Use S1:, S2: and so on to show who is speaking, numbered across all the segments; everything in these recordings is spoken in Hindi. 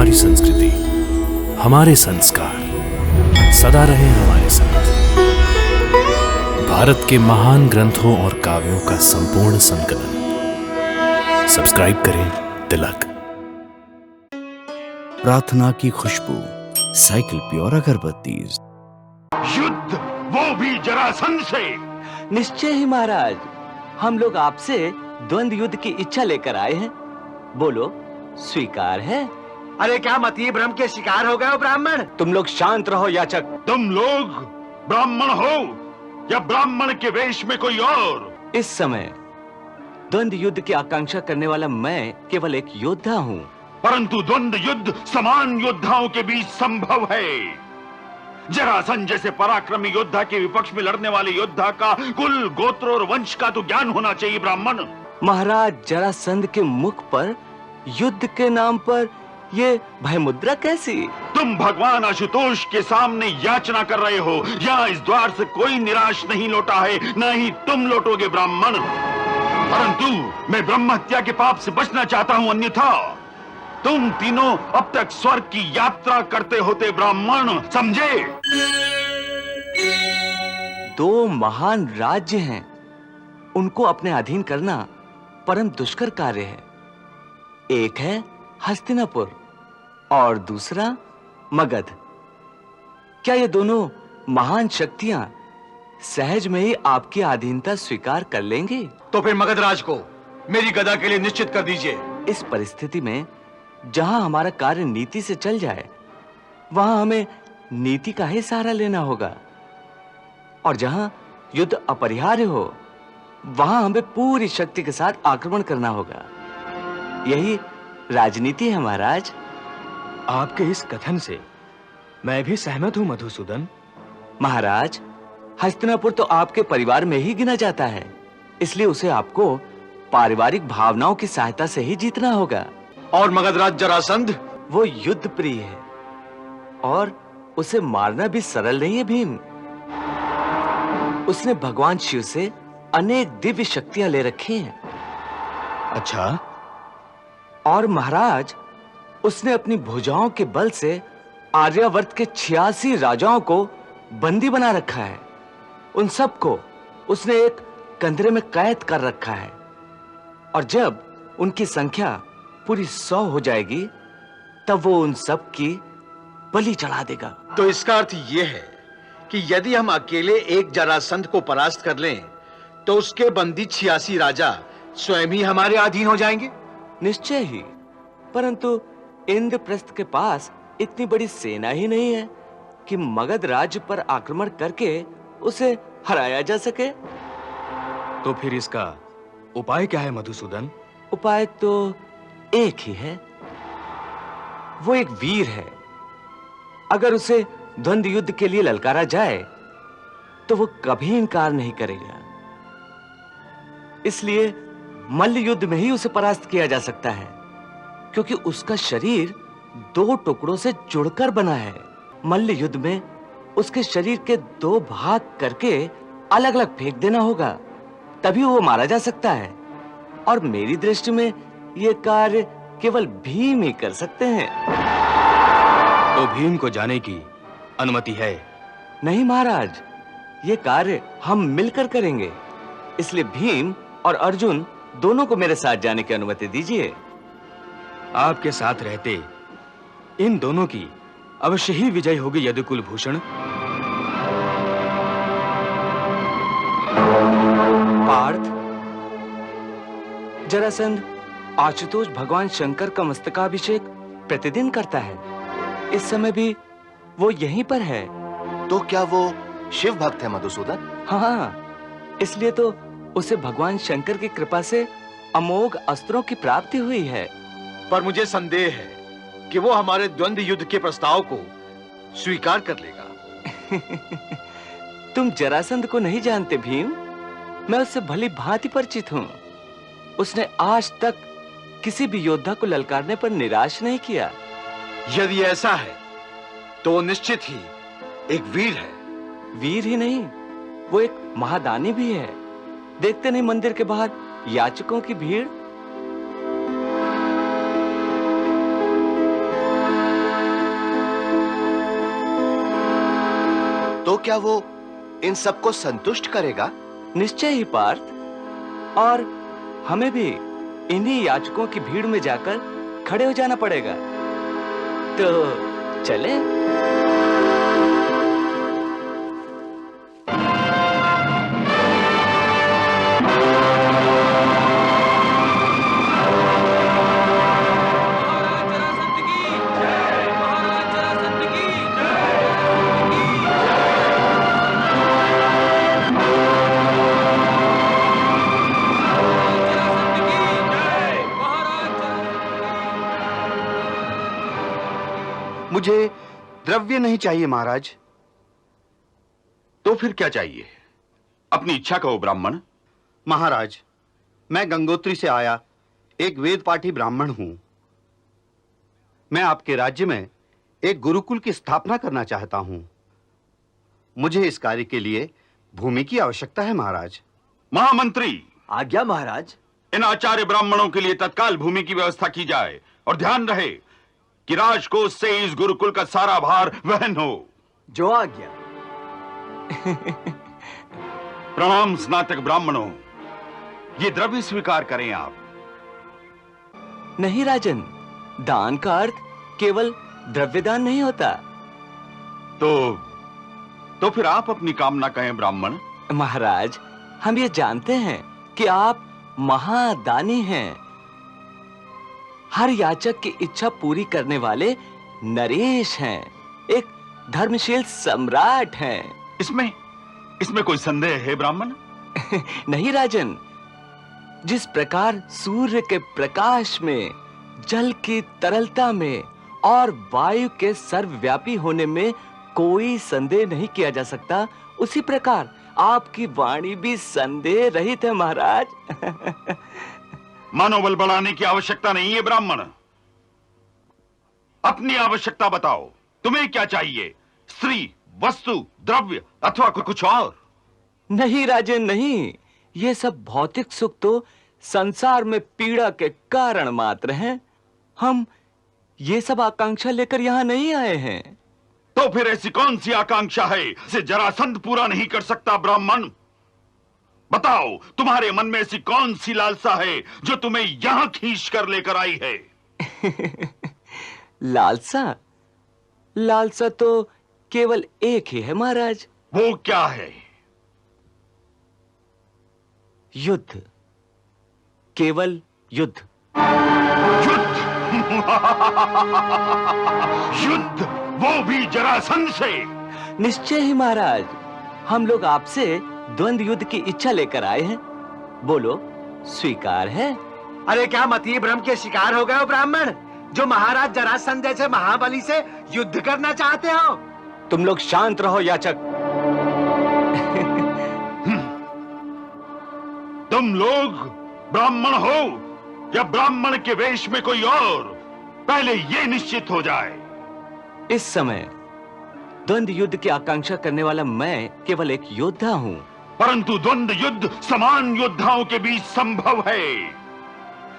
S1: हमारी संस्कृति, हमारे संस्कार सदा रहे हमारे साथ। भारत के महान ग्रंथों और काव्यों का संपूर्ण संकलन। सब्सक्राइब करें तिलक।
S2: प्रार्थना की खुशबू, साइकिल प्योर अगरबत्ती।
S3: युद्ध, वो भी जरासंध से।
S4: निश्चय ही महाराज, हम लोग आपसे द्वंद युद्ध की इच्छा लेकर आए हैं। बोलो, स्वीकार है?
S5: अरे क्या मतीय भ्रम के शिकार हो गए हो ब्राह्मण?
S4: तुम लोग शांत रहो याचक।
S3: तुम लोग ब्राह्मण हो या ब्राह्मण के वेश में कोई और?
S4: इस समय द्वंद युद्ध की आकांक्षा करने वाला मैं केवल एक योद्धा हूँ।
S3: परंतु द्वंद युद्ध समान योद्धाओं के बीच संभव है। जरासंध जैसे पराक्रमी योद्धा के विपक्ष में लड़ने वाले योद्धा का कुल, गोत्र और वंश का तो ज्ञान होना चाहिए ब्राह्मण।
S4: महाराज, जरासंध के मुख पर युद्ध के नाम पर ये भय मुद्रा कैसी?
S3: तुम भगवान आशुतोष के सामने याचना कर रहे हो। यहाँ इस द्वार से कोई निराश नहीं लौटा है, न ही तुम लौटोगे ब्राह्मण। परंतु मैं ब्रह्म हत्या के पाप से बचना चाहता हूँ, अन्यथा तुम तीनों अब तक स्वर्ग की यात्रा करते होते ब्राह्मण, समझे?
S4: दो महान राज्य हैं, उनको अपने अधीन करना परम दुष्कर कार्य है। एक है हस्तिनापुर और दूसरा मगध। क्या ये दोनों महान शक्तियां सहज में ही आपकी अधीनता स्वीकार कर लेंगी?
S5: तो फिर मगध राज को मेरी गदा के लिए निश्चित कर दीजिए।
S4: इस परिस्थिति में जहां हमारा कार्य नीति से चल जाए, वहां हमें नीति का ही सहारा लेना होगा, और जहां युद्ध अपरिहार्य हो, वहां हमें पूरी शक्ति के साथ आक्रमण करना होगा। यही राजनीति है महाराज।
S6: आपके इस कथन से मैं भी सहमत हूं मधुसूदन।
S4: महाराज, हस्तिनापुर तो आपके परिवार में ही गिना जाता है, इसलिए उसे आपको पारिवारिक भावनाओं की सहायता से ही जीतना होगा।
S5: और मगध राज जरासंध?
S4: वो युद्ध प्रिय है और उसे मारना भी सरल नहीं है भीम। उसने भगवान शिव से अनेक दिव्य शक्तियां ले रखी हैं।
S6: अच्छा?
S4: और महाराज, उसने अपनी भुजाओं के बल से आर्यावर्त के 86 राजाओं को बंदी बना रखा है। उन सबको उसने एक कंदरे में कैद कर रखा है, और जब उनकी संख्या पूरी 100 हो जाएगी, तब वो उन सब की बलि चढ़ा देगा।
S5: तो इसका अर्थ यह है कि यदि हम अकेले एक जरासंध को परास्त कर लें, तो उसके बंदी 86 राजा स्वयं ही हमारे अधीन हो जाएंगे?
S4: निश्चय ही, परंतु इंद्रप्रस्थ के पास इतनी बड़ी सेना ही नहीं है कि मगध राज्य पर आक्रमण करके उसे हराया जा सके।
S6: तो फिर इसका उपाय क्या है मधुसूदन?
S4: उपाय तो एक ही है। वो एक वीर है। अगर उसे द्वंद्व युद्ध के लिए ललकारा जाए, तो वो कभी इनकार नहीं करेगा। इसलिए मल्ल युद्ध में ही उसे परास्त किया जा सकता है, क्योंकि उसका शरीर 2 टुकड़ों से जुड़कर बना है। मल्ल युद्ध में उसके शरीर के 2 भाग करके अलग-अलग फेंक देना होगा, तभी वो मारा जा सकता है। और मेरी दृष्टि में यह कार्य केवल भीम ही कर सकते हैं।
S6: तो भीम को जाने की अनुमति है?
S4: नहीं महाराज, यह कार्य हम मिलकर करेंगे, इसलिए भीम और अर्जुन दोनों को मेरे साथ जाने की अनुमति दीजिए।
S6: आपके साथ रहते इन दोनों की अवश्य ही विजय होगी यदुकुल भूषण।
S4: पार्थ, जरासंध आशुतोष भगवान शंकर का मस्तकाभिषेक प्रतिदिन करता है। इस समय भी वो यहीं पर है।
S7: तो क्या वो शिव भक्त है मधुसूदन?
S4: हाँ, इसलिए तो उसे भगवान शंकर की कृपा से अमोघ अस्त्रों की प्राप्ति हुई है।
S5: पर मुझे संदेह है कि वो हमारे द्वंद्व युद्ध के प्रस्ताव को स्वीकार कर लेगा।
S4: तुम जरासंध को नहीं जानते भीम। मैं उससे भली भांति परिचित हूँ। उसने आज तक किसी भी योद्धा को ललकारने पर निराश नहीं किया।
S5: यदि ऐसा है, तो वो निश्चित ही एक वीर है।
S4: वीर ही नहीं, वो एक महादानी भी है। देखते नहीं मंदिर के बाहर याचकों की भीड़।
S7: तो क्या वो इन सबको संतुष्ट करेगा?
S4: निश्चय ही पार्थ। और हमें भी इन्हीं याचकों की भीड़ में जाकर खड़े हो जाना पड़ेगा। तो चले।
S3: मुझे द्रव्य नहीं चाहिए महाराज। तो फिर क्या चाहिए? अपनी इच्छा कहो ब्राह्मण।
S8: महाराज, मैं गंगोत्री से आया एक वेद पाठी ब्राह्मण हूं। मैं आपके राज्य में एक गुरुकुल की स्थापना करना चाहता हूं। मुझे इस कार्य के लिए भूमि की आवश्यकता है महाराज।
S3: महामंत्री,
S2: आज्ञा महाराज।
S3: इन आचार्य ब्राह्मणों के लिए तत्काल भूमि की व्यवस्था की जाए और ध्यान रहे कि राजकोष से इस गुरुकुल का सारा भार वहन हो।
S2: जो आज्ञा।
S3: प्रणाम स्नातक ब्राह्मणों, ये द्रव्य स्वीकार करें आप।
S4: नहीं राजन, दान का अर्थ केवल द्रव्यदान नहीं होता।
S3: तो फिर आप अपनी कामना कहें ब्राह्मण।
S4: महाराज, हम ये जानते हैं कि आप महादानी हैं, हर याचक की इच्छा पूरी करने वाले नरेश हैं, एक धर्मशील सम्राट हैं।
S3: इसमें कोई संदेह है ब्राह्मण?
S4: नहीं राजन, जिस प्रकार सूर्य के प्रकाश में, जल की तरलता में और वायु के सर्वव्यापी होने में कोई संदेह नहीं किया जा सकता, उसी प्रकार आपकी वाणी भी संदेह रहित है महाराज।
S3: मनोबल बढ़ाने की आवश्यकता नहीं है ब्राह्मण। अपनी आवश्यकता बताओ, तुम्हें क्या चाहिए? स्त्री, वस्तु, द्रव्य अथवा कुछ और?
S4: नहीं राजन, नहीं। ये सब भौतिक सुख तो संसार में पीड़ा के कारण मात्र हैं। हम ये सब आकांक्षा लेकर यहां नहीं आए हैं।
S3: तो फिर ऐसी कौन सी आकांक्षा है जिसे जरासंध पूरा नहीं कर सकता ब्राह्मण? बताओ, तुम्हारे मन में ऐसी कौन सी लालसा है जो तुम्हें यहां खींच कर लेकर आई है?
S4: लालसा तो केवल एक ही है महाराज।
S3: वो क्या है?
S4: युद्ध, केवल युद्ध।
S3: युद्ध? युद्ध, वो भी जरासंध से?
S4: निश्चय ही महाराज, हम लोग आपसे द्वंद्व युद्ध की इच्छा लेकर आए हैं। बोलो, स्वीकार है?
S5: अरे क्या मतीय भ्रम के शिकार हो गए हो ब्राह्मण, जो महाराज जरासंध जैसे महाबली से युद्ध करना चाहते हो?
S4: तुम लोग शांत रहो याचक।
S3: तुम लोग ब्राह्मण हो या ब्राह्मण के वेश में कोई और, पहले ये निश्चित हो जाए।
S4: इस समय द्वंद्व युद्ध की आकांक्षा करने वाला मैं केवल एक योद्धा हूं।
S3: परंतु द्वंद्व युद्ध समान योद्धाओं के बीच संभव है।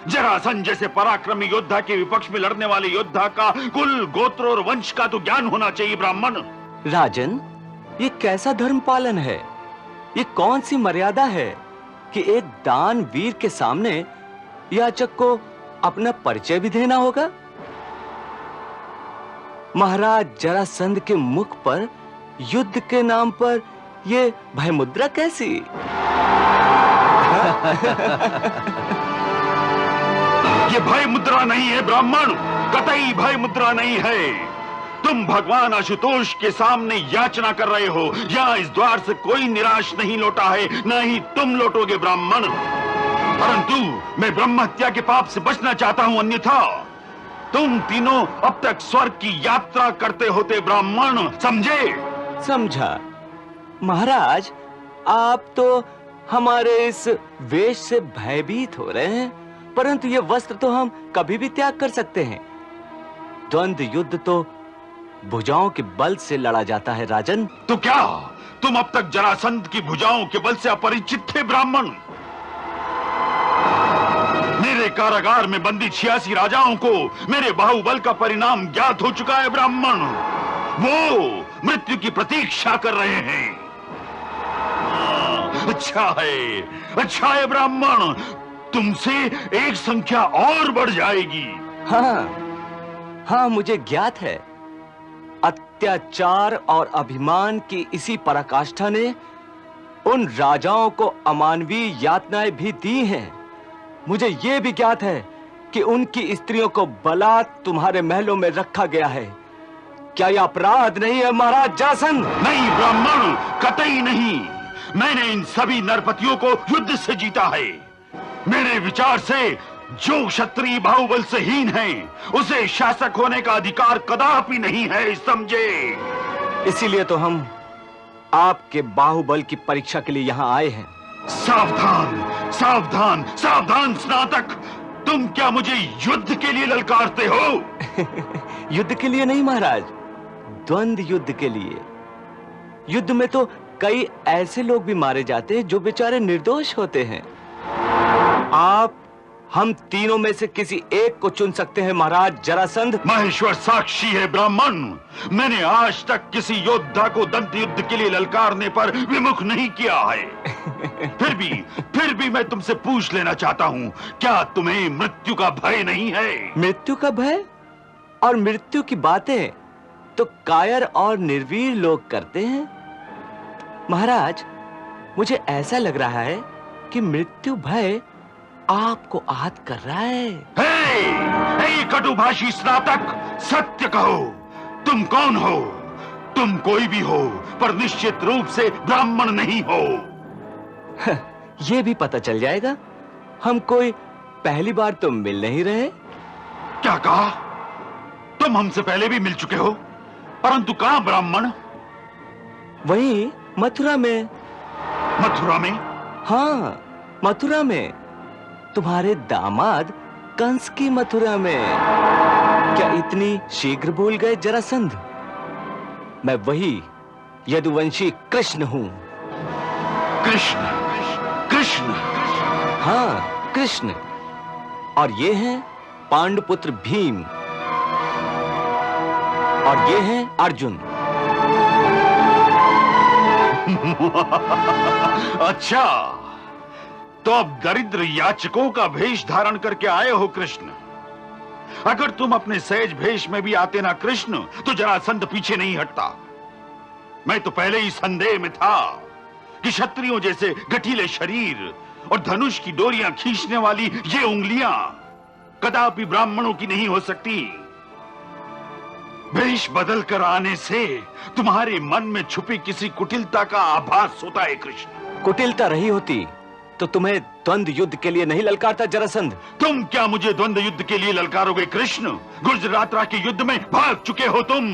S3: जरासंध जैसे पराक्रमी योद्धा के विपक्ष में लड़ने वाले योद्धा का कुल, गोत्र और वंश का तो ज्ञान होना चाहिए ब्राह्मण।
S4: राजन, ये कैसा धर्म पालन है? ये कौन सी मर्यादा है कि एक दान वीर के सामने याचक को अपना परिचय भी देना होगा? महाराज जरासंध के मुख पर युद्ध के नाम पर ये भय मुद्रा कैसी?
S3: ये भय मुद्रा नहीं है ब्राह्मण, कतई भय मुद्रा नहीं है। तुम भगवान आशुतोष के सामने याचना कर रहे हो। यहाँ इस द्वार से कोई निराश नहीं लौटा है, न ही तुम लौटोगे ब्राह्मण। परंतु मैं ब्रह्म हत्या के पाप से बचना चाहता हूं, अन्यथा तुम तीनों अब तक स्वर्ग की यात्रा करते होते ब्राह्मण, समझे?
S4: समझा। महाराज, आप तो हमारे इस वेश से भयभीत हो रहे हैं, परंतु ये वस्त्र तो हम कभी भी त्याग कर सकते हैं। द्वंद्व युद्ध तो भुजाओं के बल से लड़ा जाता है राजन।
S3: तो क्या तुम अब तक जरासंध की भुजाओं के बल से अपरिचित थे ब्राह्मण? मेरे कारागार में बंदी 86 राजाओं को मेरे बाहुबल का परिणाम ज्ञात हो चुका है ब्राह्मण। वो मृत्यु की प्रतीक्षा कर रहे हैं। अच्छा है ब्राह्मण, तुमसे एक संख्या और बढ़ जाएगी।
S4: हाँ, मुझे ज्ञात है। अत्याचार और अभिमान की इसी पराकाष्ठा ने उन राजाओं को अमानवीय यातनाएं भी दी हैं। मुझे यह भी ज्ञात है कि उनकी स्त्रियों को बलात् तुम्हारे महलों में रखा गया है। क्या यह अपराध नहीं है महाराज जरासंध?
S3: नहीं ब्राह्मण, कतई नहीं। मैंने इन सभी नरपतियों को युद्ध से जीता है। मेरे विचार से जो क्षत्रिय बाहुबल से हीन है, उसे शासक होने का अधिकार कदापि नहीं है, समझे?
S4: इसीलिए तो हम आपके बाहुबल की परीक्षा के लिए यहाँ आए हैं।
S3: सावधान सावधान सावधान स्नातक, तुम क्या मुझे युद्ध के लिए ललकारते हो?
S4: युद्ध के लिए नहीं महाराज, द्वंद्व युद्ध के लिए। युद्ध में तो कई ऐसे लोग भी मारे जाते हैं जो बेचारे निर्दोष होते हैं। आप हम तीनों में से किसी एक को चुन सकते हैं महाराज जरासंध।
S3: महेश्वर साक्षी है ब्राह्मण, मैंने आज तक किसी योद्धा को दंत युद्ध के लिए ललकारने पर विमुख नहीं किया है। फिर भी मैं तुमसे पूछ लेना चाहता हूँ, क्या तुम्हें मृत्यु का भय नहीं है?
S4: मृत्यु का भय और मृत्यु की बातें तो कायर और निर्वीर लोग करते हैं महाराज। मुझे ऐसा लग रहा है कि मृत्यु भय आपको आहत कर रहा है।
S3: हे कटुभाषी स्नातक, सत्य कहो, तुम कौन हो? तुम कोई भी हो, पर निश्चित रूप से ब्राह्मण नहीं हो।
S4: ये भी पता चल जाएगा। हम कोई पहली बार तो मिल नहीं रहे।
S3: क्या कहा? तुम हमसे पहले भी मिल चुके हो, परंतु कहां ब्राह्मण?
S4: वहीं मथुरा में।
S3: मथुरा में?
S4: हाँ, मथुरा में। तुम्हारे दामाद कंस की मथुरा में। क्या इतनी शीघ्र भूल गए जरासंध? मैं वही यदुवंशी कृष्ण हूं।
S3: कृष्ण? कृष्ण?
S4: हाँ, कृष्ण। और ये हैं पांडुपुत्र भीम, और ये हैं अर्जुन।
S3: अच्छा, तो अब दरिद्र याचकों का भेष धारण करके आए हो कृष्ण। अगर तुम अपने सहज भेष में भी आते ना कृष्ण, तो जरासंध पीछे नहीं हटता। मैं तो पहले ही संदेह में था कि क्षत्रियों जैसे गठीले शरीर और धनुष की डोरियां खींचने वाली ये उंगलियां कदापि ब्राह्मणों की नहीं हो सकती। भेष बदल कर आने से तुम्हारे मन में छुपी किसी कुटिलता का आभास होता है कृष्ण।
S4: कुटिलता रही होती तो तुम्हें द्वंद्व युद्ध के लिए नहीं ललकारता जरासंध।
S3: तुम क्या मुझे द्वंद्व युद्ध के लिए ललकारोगे कृष्ण? गुजरातरा के युद्ध में भाग चुके हो तुम।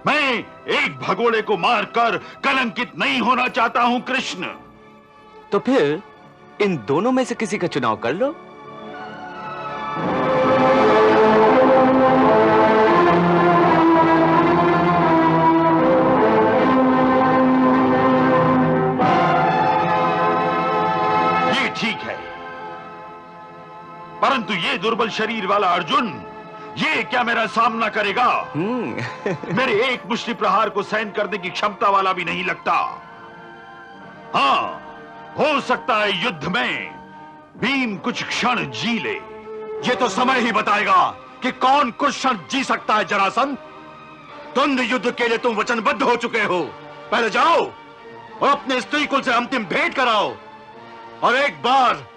S3: मैं एक भगोड़े को मारकर कलंकित नहीं होना चाहता हूं कृष्ण।
S4: तो फिर इन दोनों में से किसी का चुनाव कर लो।
S3: परंतु ये दुर्बल शरीर वाला अर्जुन, ये क्या मेरा सामना करेगा? मेरे एक मुष्टि प्रहार को सहन करने की क्षमता वाला भी नहीं लगता। हाँ, हो सकता है युद्ध में भीम कुछ क्षण जी ले।
S5: ये तो समय ही बताएगा कि कौन कुछ क्षण जी सकता है जरासंध। द्वंद्व युद्ध के लिए तुम वचनबद्ध हो चुके हो। पहले जाओ और अपने स्त्री कुल से अंतिम भेंट कराओ, और एक बार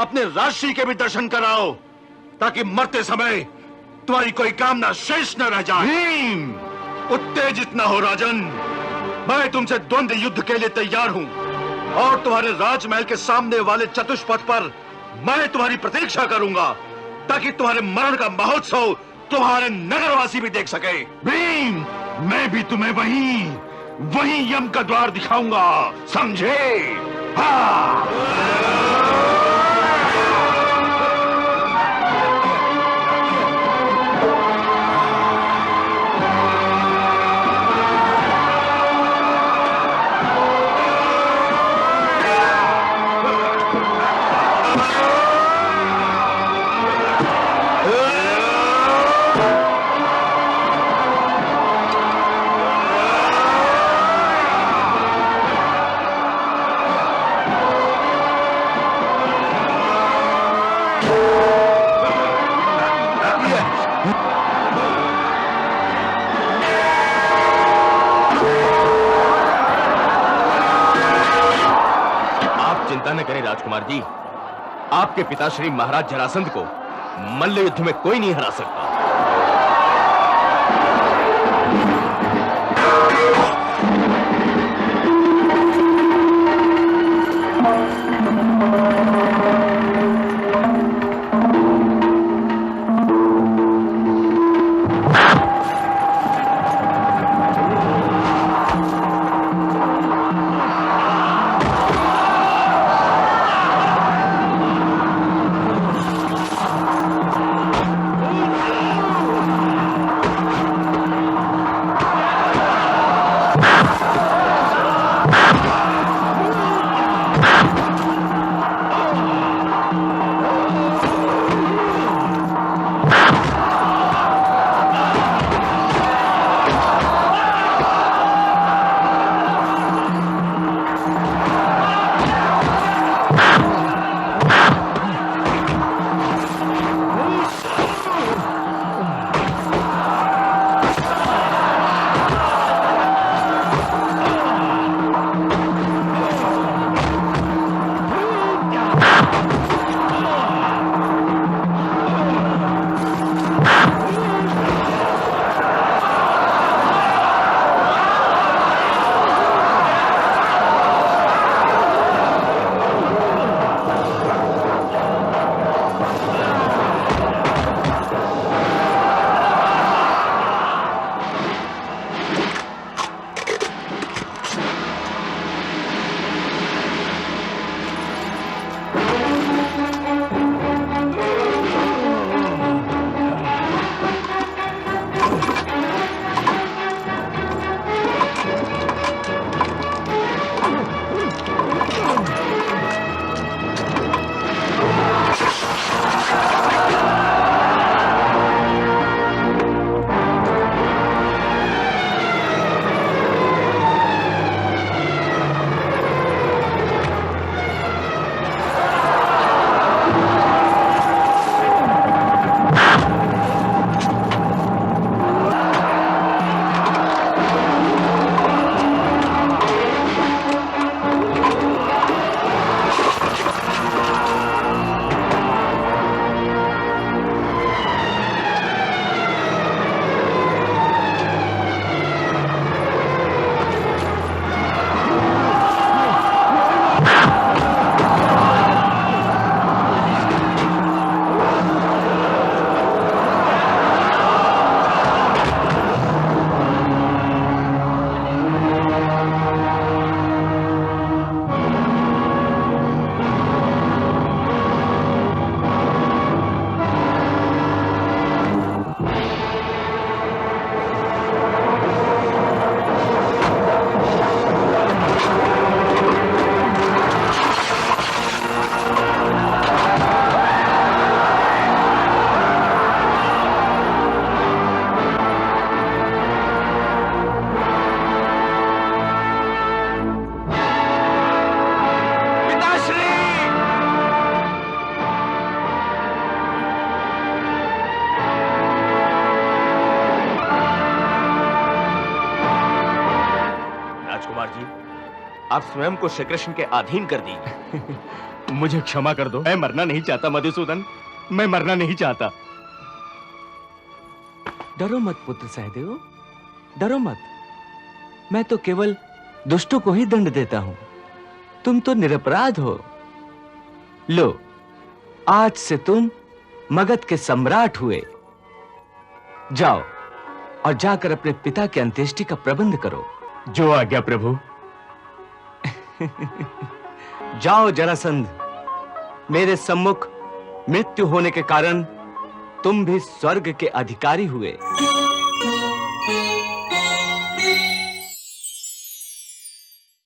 S5: अपने राशि के भी दर्शन कराओ, ताकि मरते समय तुम्हारी कोई कामना शेष न रह जाए।
S3: भीम!
S5: उत्तेजित न हो राजन, मैं तुमसे द्वंद्व युद्ध के लिए तैयार हूं, और तुम्हारे राजमहल के सामने वाले चतुष्पथ पर मैं तुम्हारी प्रतीक्षा करूंगा, ताकि तुम्हारे मरण का महोत्सव तुम्हारे नगरवासी भी देख सके।
S3: भीम, मैं भी तुम्हें वहीं यम का द्वार दिखाऊंगा, समझे? हाँ।
S6: राजकुमार जी, आपके पिताश्री महाराज जरासंध को मल्ल युद्ध में कोई नहीं हरा सकता। आप स्वयं को श्री कृष्ण के अधीन कर दी।
S5: मुझे क्षमा कर दो, मैं मरना नहीं चाहता मधुसूदन, मैं मरना नहीं चाहता।
S4: डरो मत पुत्र सहदेव, डरो मत। मैं तो केवल दुष्टों को ही दंड देता हूं, तुम तो निरपराध हो। लो, आज से तुम मगध के सम्राट हुए। जाओ और जाकर अपने पिता के अंत्येष्टि का प्रबंध करो।
S5: जो आज्ञा प्रभु।
S4: जाओ जरासंध, मेरे सम्मुख मृत्यु होने के कारण तुम भी स्वर्ग के अधिकारी हुए।